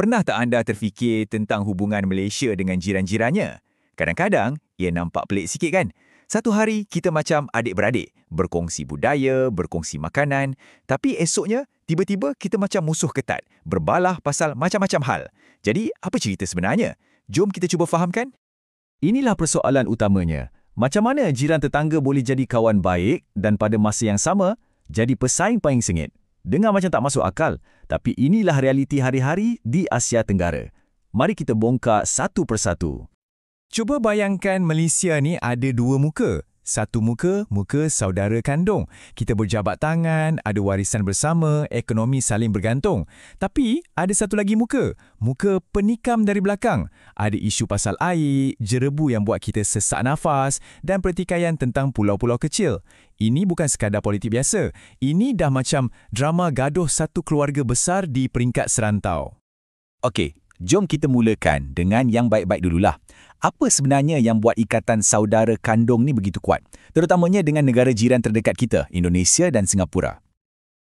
Pernah tak anda terfikir tentang hubungan Malaysia dengan jiran-jirannya? Kadang-kadang, ia nampak pelik sikit kan? Satu hari, kita macam adik-beradik, berkongsi budaya, berkongsi makanan, tapi esoknya, tiba-tiba kita macam musuh ketat, berbalah pasal macam-macam hal. Jadi, apa cerita sebenarnya? Jom kita cuba fahamkan. Inilah persoalan utamanya. Macam mana jiran tetangga boleh jadi kawan baik dan pada masa yang sama, jadi pesaing paling sengit? Dengar macam tak masuk akal, tapi inilah realiti hari-hari di Asia Tenggara. Mari kita bongkar satu persatu. Cuba bayangkan Malaysia ni ada dua muka. Satu muka saudara kandung. Kita berjabat tangan, ada warisan bersama, ekonomi saling bergantung. Tapi ada satu lagi muka penikam dari belakang. Ada isu pasal air, jerebu yang buat kita sesak nafas dan pertikaian tentang pulau-pulau kecil. Ini bukan sekadar politik biasa. Ini dah macam drama gaduh satu keluarga besar di peringkat serantau. Okey, jom kita mulakan dengan yang baik-baik dululah. Apa sebenarnya yang buat ikatan saudara kandung ni begitu kuat? Terutamanya dengan negara jiran terdekat kita, Indonesia dan Singapura.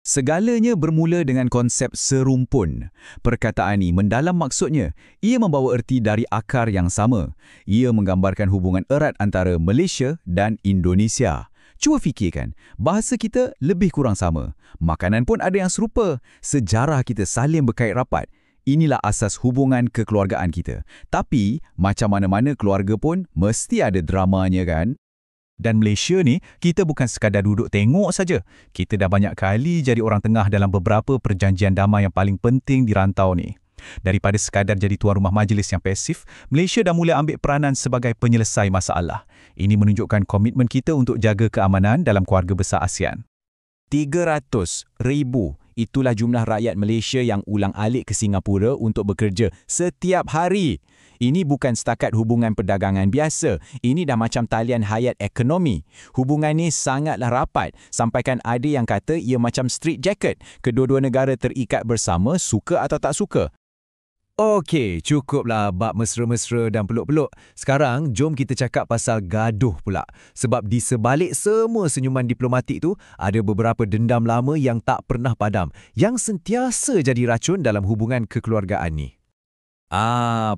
Segalanya bermula dengan konsep serumpun. Perkataan ini mendalam maksudnya. Ia membawa erti dari akar yang sama. Ia menggambarkan hubungan erat antara Malaysia dan Indonesia. Cuba fikirkan, bahasa kita lebih kurang sama. Makanan pun ada yang serupa. Sejarah kita saling berkait rapat. Inilah asas hubungan kekeluargaan kita. Tapi, macam mana-mana keluarga pun mesti ada dramanya kan? Dan Malaysia ni, kita bukan sekadar duduk tengok saja. Kita dah banyak kali jadi orang tengah dalam beberapa perjanjian damai yang paling penting di rantau ni. Daripada sekadar jadi tuan rumah majlis yang pasif, Malaysia dah mula ambil peranan sebagai penyelesai masalah. Ini menunjukkan komitmen kita untuk jaga keamanan dalam keluarga besar ASEAN. 300,000. Itulah jumlah rakyat Malaysia yang ulang-alik ke Singapura untuk bekerja setiap hari. Ini bukan setakat hubungan perdagangan biasa. Ini dah macam talian hayat ekonomi. Hubungan ni sangatlah rapat. Sampaikan ada yang kata ia macam street jacket. Kedua-dua negara terikat bersama, suka atau tak suka. Okey, cukuplah bab mesra-mesra dan peluk-peluk. Sekarang, jom kita cakap pasal gaduh pula. Sebab di sebalik semua senyuman diplomatik tu, ada beberapa dendam lama yang tak pernah padam, yang sentiasa jadi racun dalam hubungan kekeluargaan ni.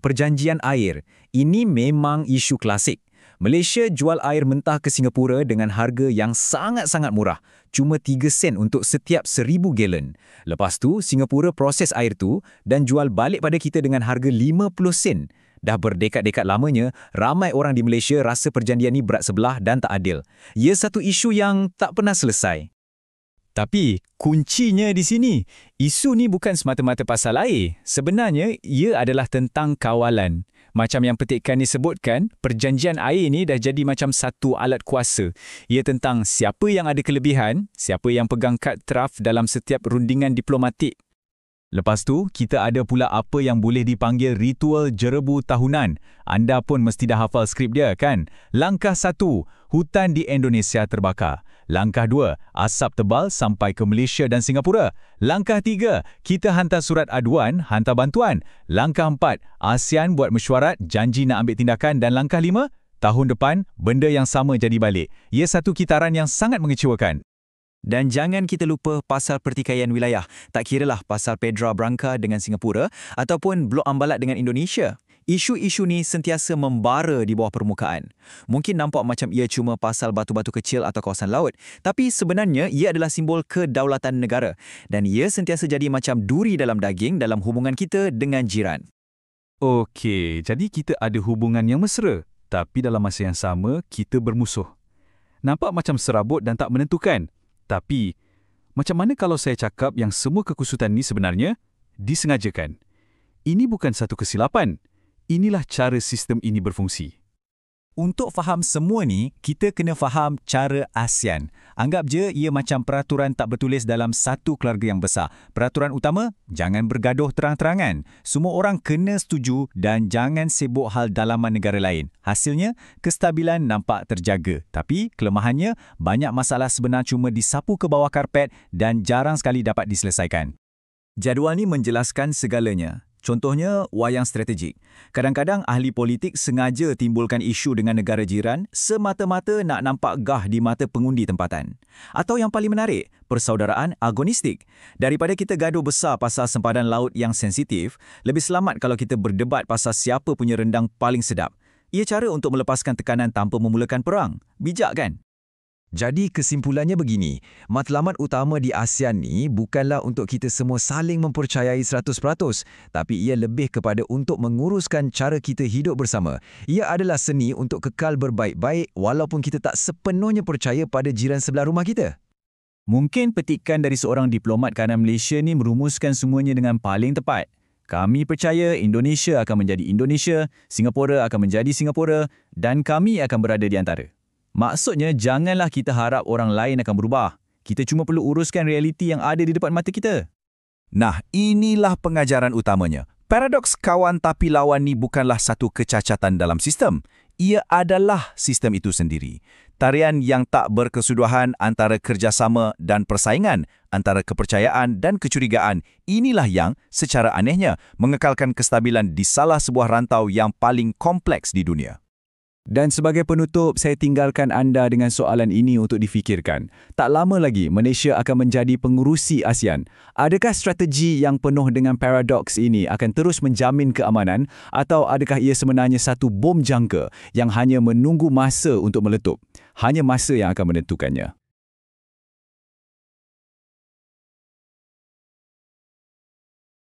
Perjanjian air. Ini memang isu klasik. Malaysia jual air mentah ke Singapura dengan harga yang sangat-sangat murah. Cuma 3 sen untuk setiap 1,000 galon. Lepas tu, Singapura proses air tu dan jual balik pada kita dengan harga 50 sen. Dah berdekad-dekad lamanya, ramai orang di Malaysia rasa perjanjian ni berat sebelah dan tak adil. Ia satu isu yang tak pernah selesai. Tapi, kuncinya di sini. Isu ni bukan semata-mata pasal air. Sebenarnya, ia adalah tentang kawalan. Macam yang petikan disebutkan, perjanjian air ni dah jadi macam satu alat kuasa. Ia tentang siapa yang ada kelebihan, siapa yang pegang kad traf dalam setiap rundingan diplomatik. Lepas tu, kita ada pula apa yang boleh dipanggil ritual jerebu tahunan. Anda pun mesti dah hafal skrip dia, kan? Langkah 1, hutan di Indonesia terbakar. Langkah 2, asap tebal sampai ke Malaysia dan Singapura. Langkah 3, kita hantar surat aduan, hantar bantuan. Langkah 4, ASEAN buat mesyuarat, janji nak ambil tindakan. Dan langkah 5, tahun depan, benda yang sama jadi balik. Ia satu kitaran yang sangat mengecewakan. Dan jangan kita lupa pasal pertikaian wilayah. Tak kiralah pasal Pedra Branca dengan Singapura ataupun Blok Ambalat dengan Indonesia. Isu-isu ni sentiasa membara di bawah permukaan. Mungkin nampak macam ia cuma pasal batu-batu kecil atau kawasan laut, tapi sebenarnya ia adalah simbol kedaulatan negara. Dan ia sentiasa jadi macam duri dalam daging dalam hubungan kita dengan jiran. Okey, jadi kita ada hubungan yang mesra, tapi dalam masa yang sama, kita bermusuh. Nampak macam serabut dan tak menentukan. Tapi, macam mana kalau saya cakap yang semua kekusutan ni sebenarnya disengajakan? Ini bukan satu kesilapan. Inilah cara sistem ini berfungsi. Untuk faham semua ni, kita kena faham cara ASEAN. Anggap je ia macam peraturan tak bertulis dalam satu keluarga yang besar. Peraturan utama, jangan bergaduh terang-terangan. Semua orang kena setuju dan jangan sibuk hal dalaman negara lain. Hasilnya, kestabilan nampak terjaga. Tapi, kelemahannya, banyak masalah sebenar cuma disapu ke bawah karpet dan jarang sekali dapat diselesaikan. Jadual ni menjelaskan segalanya. Contohnya, wayang strategik. Kadang-kadang ahli politik sengaja timbulkan isu dengan negara jiran semata-mata nak nampak gah di mata pengundi tempatan. Atau yang paling menarik, persaudaraan agonistik. Daripada kita gaduh besar pasal sempadan laut yang sensitif, lebih selamat kalau kita berdebat pasal siapa punya rendang paling sedap. Ia cara untuk melepaskan tekanan tanpa memulakan perang. Bijak kan? Jadi kesimpulannya begini, matlamat utama di ASEAN ni bukanlah untuk kita semua saling mempercayai 100%, tapi ia lebih kepada untuk menguruskan cara kita hidup bersama. Ia adalah seni untuk kekal berbaik-baik walaupun kita tak sepenuhnya percaya pada jiran sebelah rumah kita. Mungkin petikan dari seorang diplomat kanan Malaysia ni merumuskan semuanya dengan paling tepat. Kami percaya Indonesia akan menjadi Indonesia, Singapura akan menjadi Singapura dan kami akan berada di antara. Maksudnya, janganlah kita harap orang lain akan berubah. Kita cuma perlu uruskan realiti yang ada di depan mata kita. Nah, inilah pengajaran utamanya. Paradoks kawan tapi lawan ni bukanlah satu kecacatan dalam sistem. Ia adalah sistem itu sendiri. Tarian yang tak berkesudahan antara kerjasama dan persaingan, antara kepercayaan dan kecurigaan, inilah yang, secara anehnya, mengekalkan kestabilan di salah sebuah rantau yang paling kompleks di dunia. Dan sebagai penutup, saya tinggalkan anda dengan soalan ini untuk difikirkan. Tak lama lagi, Malaysia akan menjadi pengurusi ASEAN. Adakah strategi yang penuh dengan paradoks ini akan terus menjamin keamanan atau adakah ia sebenarnya satu bom jangka yang hanya menunggu masa untuk meletup? Hanya masa yang akan menentukannya.